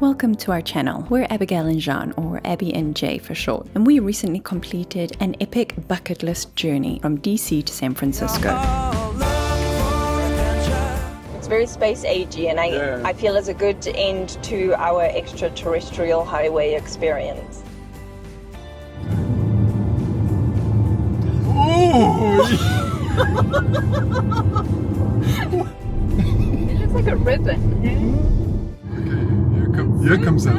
Welcome to our channel. We're Abigail and Jean, or Abby and Jay for short, and we recently completed an epic bucket list journey from DC to San Francisco. It's very space-agey, and I feel it's a good end to our extraterrestrial highway experience. It looks like a ribbon. Here comes a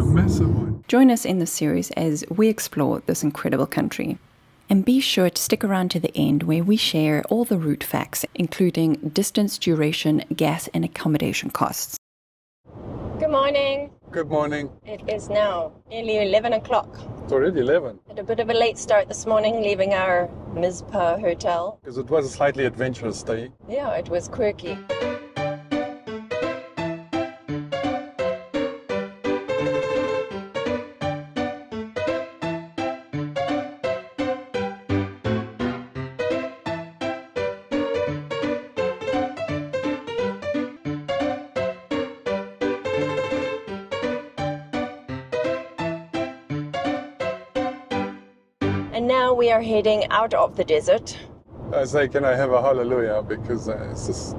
massive one. Join us in this series as we explore this incredible country. And be sure to stick around to the end where we share all the route facts, including distance, duration, gas, and accommodation costs. Good morning. Good morning. It is now nearly 11 o'clock. It's already 11. Had a bit of a late start this morning, leaving our Mizpah hotel. Because it was a slightly adventurous day. Yeah, it was quirky. And now we are heading out of the desert. I say, can I have a hallelujah? Because it's just,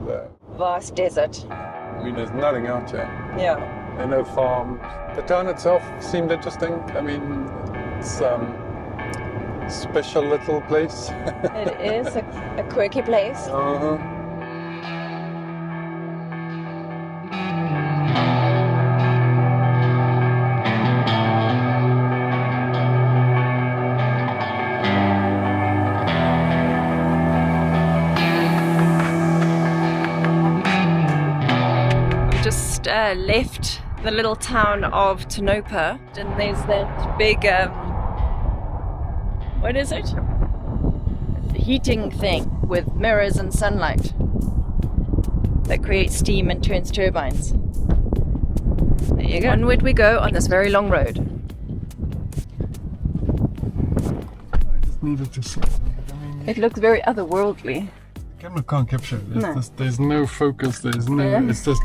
Vast desert. I mean, there's nothing out here. Yeah. And no farms. The town itself seemed interesting. I mean, it's a special little place. It is a quirky place. Uh-huh. Just left the little town of Tonopah, and there's that big, what is it? Heating thing with mirrors and sunlight that creates steam and turns turbines. There you go. Onward we go on this very long road. I just needed to see. I mean, It looks very otherworldly. the camera can't capture it. No. There's no focus. There's no. Yeah. It's just.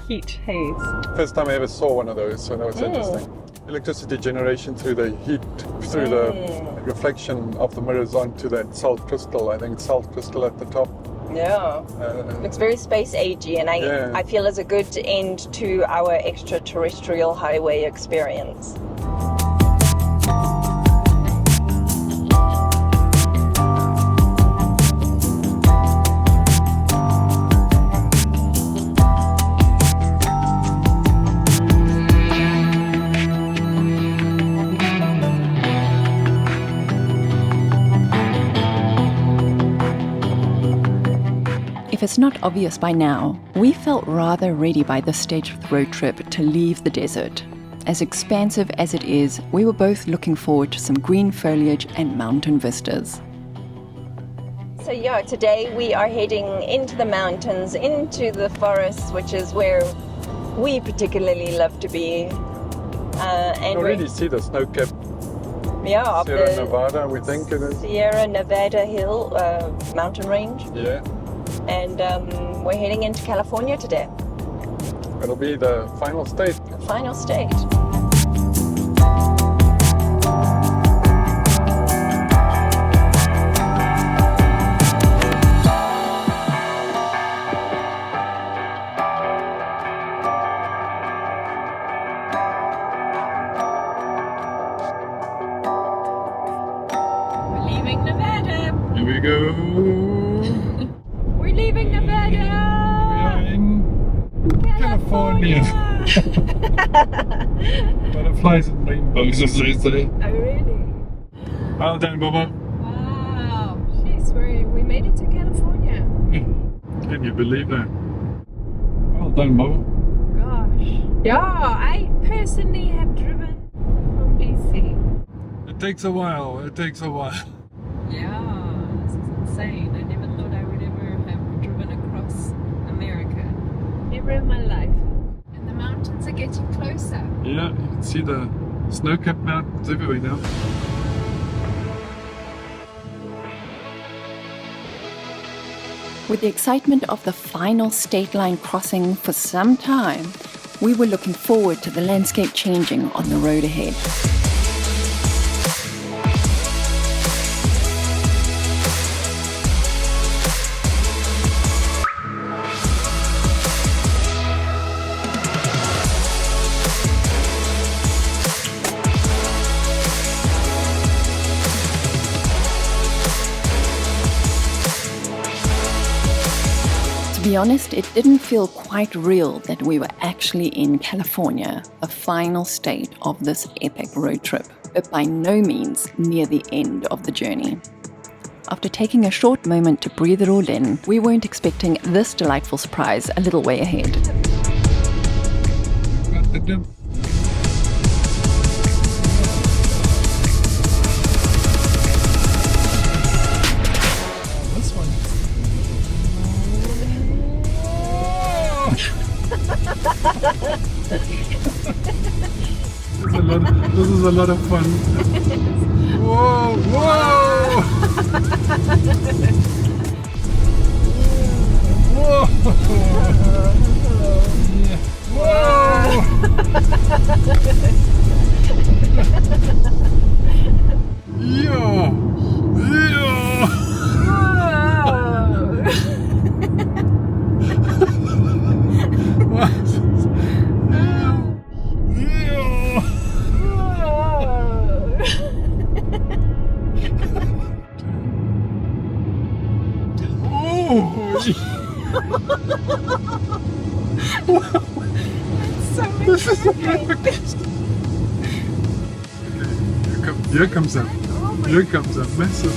Heat, haze. First time I ever saw one of those, so that was interesting. Electricity generation through the heat, through the reflection of the mirrors onto that salt crystal. I think it's salt crystal at the top. Yeah. Looks very space-agey, and I feel it's a good end to our extraterrestrial highway experience. If it's not obvious by now, we felt rather ready by this stage of the road trip to leave the desert. As expansive as it is, we were both looking forward to some green foliage and mountain vistas. So yeah, today we are heading into the mountains, into the forests, which is where we particularly love to be. You already see the snow-capped of Sierra the Nevada, we think it is. Sierra Nevada Hill mountain range. Yeah. And we're heading into California today. It'll be the final state. Final state. We're leaving Nevada. Here we go. We're leaving We Nevada. are in California. Butterflies and rainbows, as they say. Oh, really? Well done, Baba. Wow. Jeez, we made it to California. Can you believe that? Well done, Baba. Gosh. Yeah, I personally have driven from DC. It takes a while. It takes a while. Yeah, this is insane. I never thought I would ever have driven across America. Never in my life. And the mountains are getting closer. Yeah, you can see the snow-capped mountains everywhere now. With the excitement of the final state line crossing for some time, we were looking forward to the landscape changing on the road ahead. To be honest, it didn't feel quite real that we were actually in California, the final state of this epic road trip, but by no means near the end of the journey. After taking a short moment to breathe it all in, we weren't expecting this delightful surprise a little way ahead. Got the dip. This one. This is a lot of fun. Whoa, whoa! Whoa! Yeah. Whoa! Yeah! This is the perfect. Okay, here comes a massive.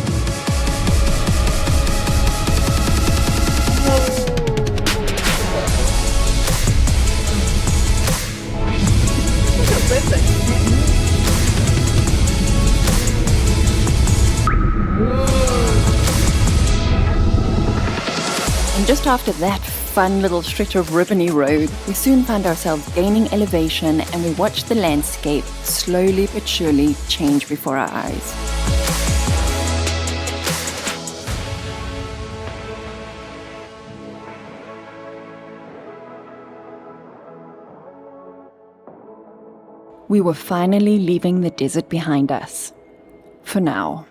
And just after that fun little stretch of ribbony road, we soon found ourselves gaining elevation and we watched the landscape slowly but surely change before our eyes. We were finally leaving the desert behind us. For now.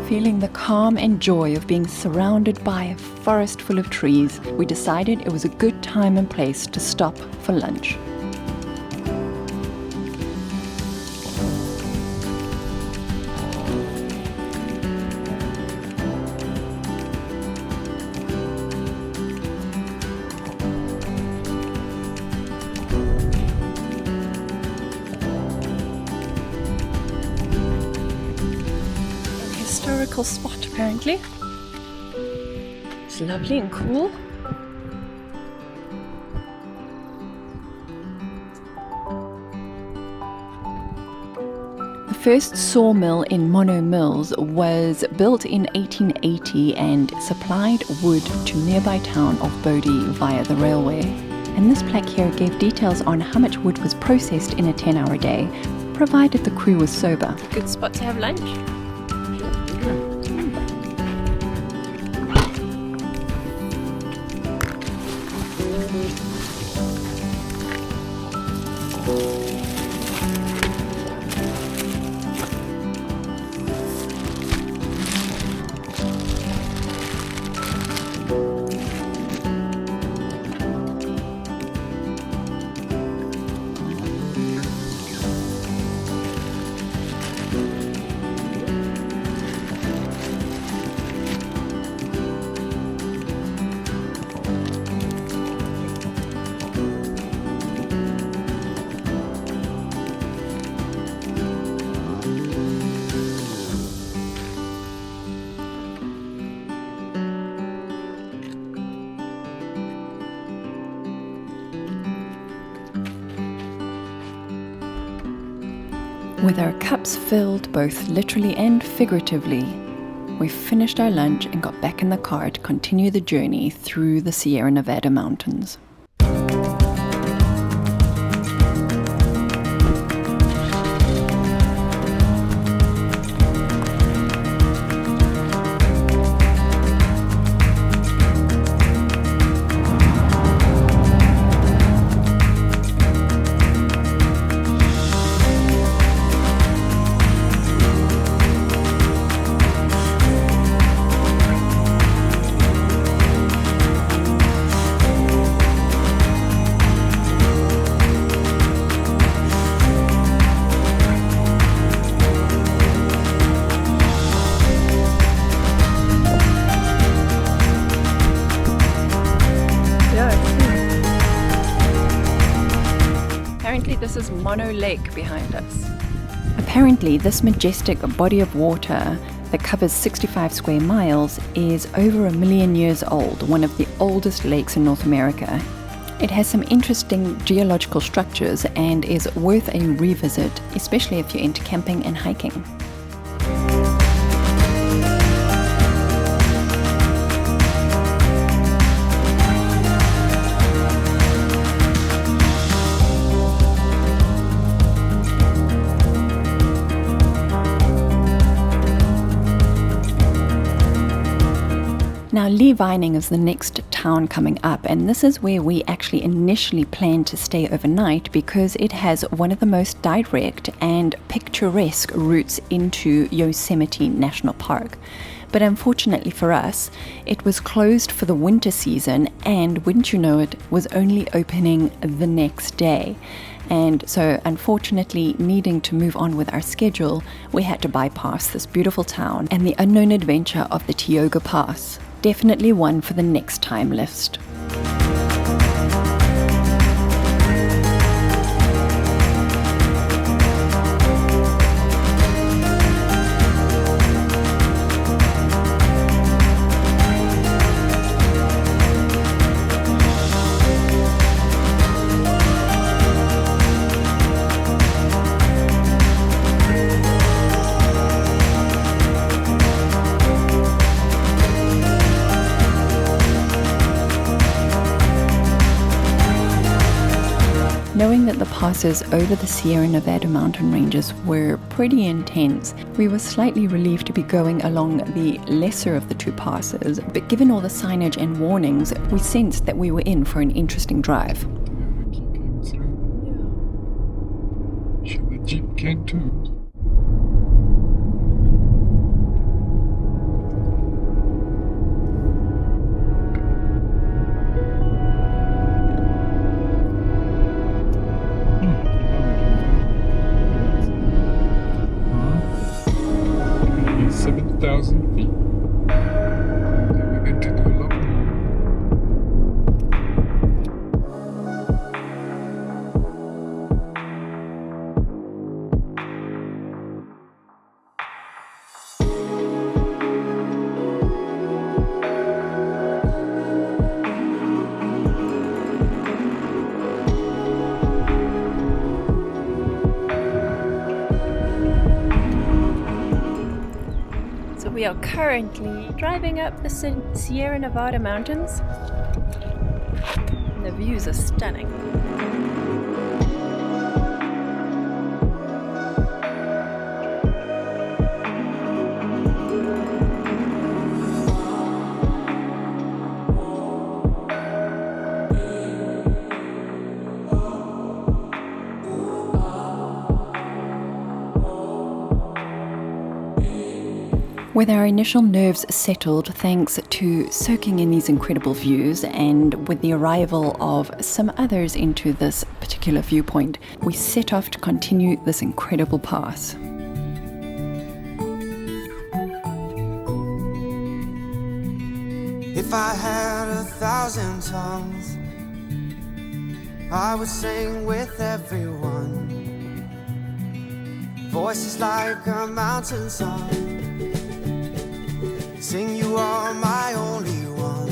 Feeling the calm and joy of being surrounded by a forest full of trees, we decided it was a good time and place to stop for lunch. Historical spot apparently. It's lovely and cool. The first sawmill in Mono Mills was built in 1880 and supplied wood to nearby town of Bodie via the railway. And this plaque here gave details on how much wood was processed in a 10-hour day, provided the crew was sober. Good spot to have lunch. With our cups filled both literally and figuratively, we finished our lunch and got back in the car to continue the journey through the Sierra Nevada mountains. Apparently this is Mono Lake behind us. Apparently, this majestic body of water that covers 65 square miles is over 1 million years old, one of the oldest lakes in North America. It has some interesting geological structures and is worth a revisit, especially if you're into camping and hiking. Now, Lee Vining is the next town coming up, and this is where we actually initially planned to stay overnight because it has one of the most direct and picturesque routes into Yosemite National Park. But unfortunately for us, it was closed for the winter season, and wouldn't you know it, was only opening the next day. And so, unfortunately, needing to move on with our schedule, we had to bypass this beautiful town and the unknown adventure of the Tioga Pass. Definitely one for the next time list. Knowing that the passes over the Sierra Nevada mountain ranges were pretty intense, we were slightly relieved to be going along the lesser of the two passes, but given all the signage and warnings, we sensed that we were in for an interesting drive. Sure, the Jeep can too. We are currently driving up the Sierra Nevada mountains. And the views are stunning. With our initial nerves settled thanks to soaking in these incredible views, and with the arrival of some others into this particular viewpoint, we set off to continue this incredible pass. If I had 1,000 tongues, I would sing with everyone. Voices like a mountain song, sing you are my only one.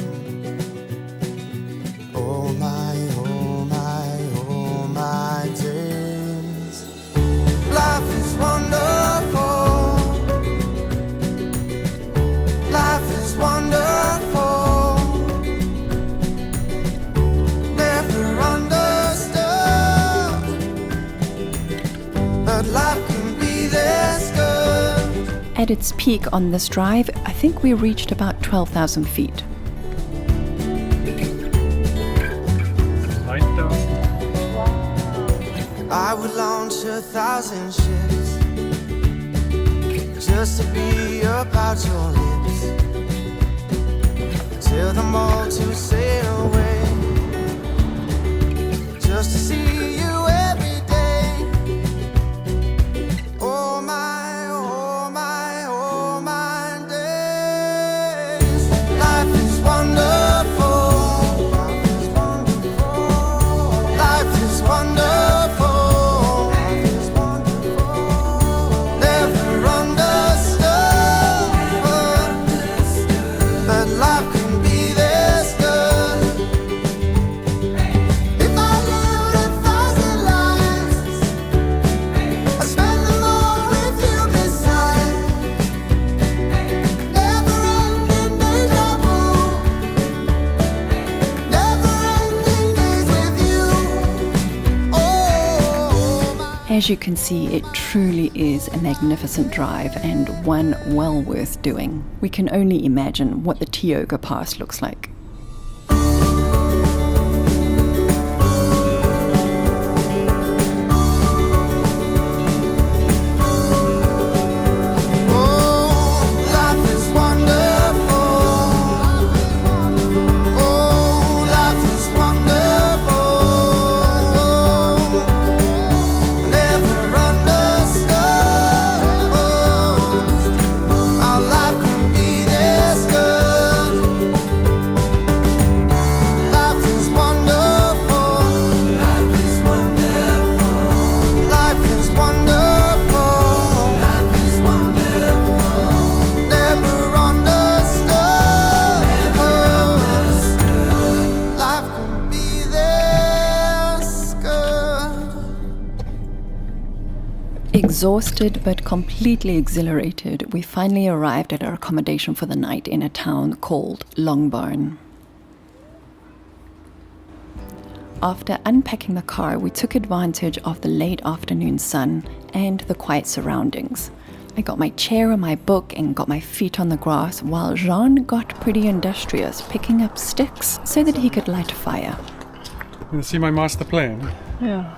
Oh my, oh my, oh my days. Life is but life can be this good. At its peak on this drive, I think we reached about 12,000 feet. Light down. I would launch 1,000 ships just to be about your lips. Tell them all to sail away, just to see you every day. Oh my, oh my, oh my days. Life is wonderful. Life is wonderful. Life is wonderful. Life is wonderful. Never understood, but life can be this good. If I lived 1,000 lives, I'd spend them all with you beside. Never-ending deja vu. Never-ending days with you. Oh, my. As you can see, it truly is a magnificent drive and one well worth doing. We can only imagine what the Tioga Pass looks like. Oh, life is wonderful. Oh, life is wonderful. Never understood how life can be this good. Life is wonderful. Life is wonderful. Life is wonderful. Life is wonderful. Never understood. Life can be this good. Exhausted but completely exhilarated, we finally arrived at our accommodation for the night in a town called Longbarn. After unpacking the car, we took advantage of the late afternoon sun and the quiet surroundings. I got my chair and my book and got my feet on the grass while Jean got pretty industrious, picking up sticks so that he could light a fire. You see my master plan? Yeah.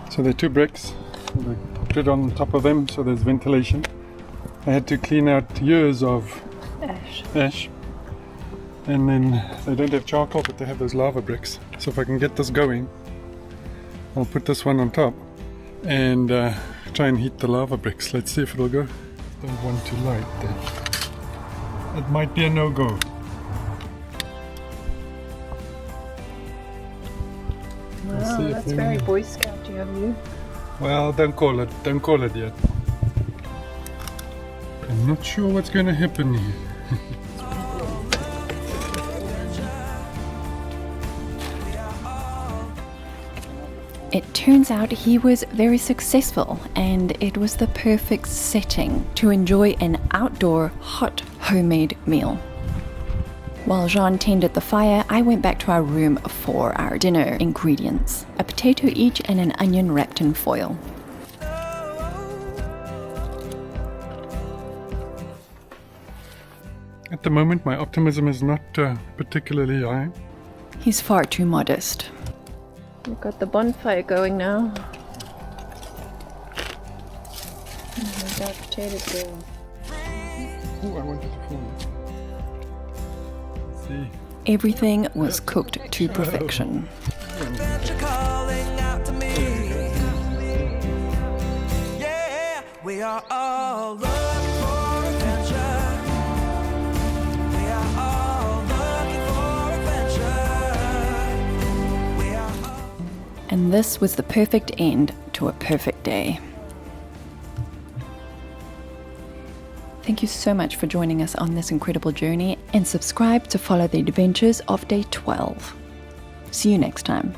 So there are 2 bricks. And I put it on top of them so there's ventilation. I had to clean out years of ash. And then they don't have charcoal, but they have those lava bricks. So if I can get this going, I'll put this one on top and try and heat the lava bricks. Let's see if it'll go. Don't want to light that. It might be a no-go. Let's see Wow, if that's we- very Boy Scout of you. Well, don't call it yet. I'm not sure what's going to happen here. It turns out he was very successful, and it was the perfect setting to enjoy an outdoor, hot, homemade meal. While Jean tended the fire, I went back to our room for our dinner ingredients: a potato each and an onion wrapped in foil. At the moment, my optimism is not particularly high. He's far too modest. We've got the bonfire going now. How's our potatoes going? Oh, I wanted to film it. See. Everything was cooked to perfection. That you're calling out to me. Yeah, we are all looking for adventure. We are all looking for adventure. We are all. And this was the perfect end to a perfect day. Thank you so much for joining us on this incredible journey, and subscribe to follow the adventures of day 12. See you next time.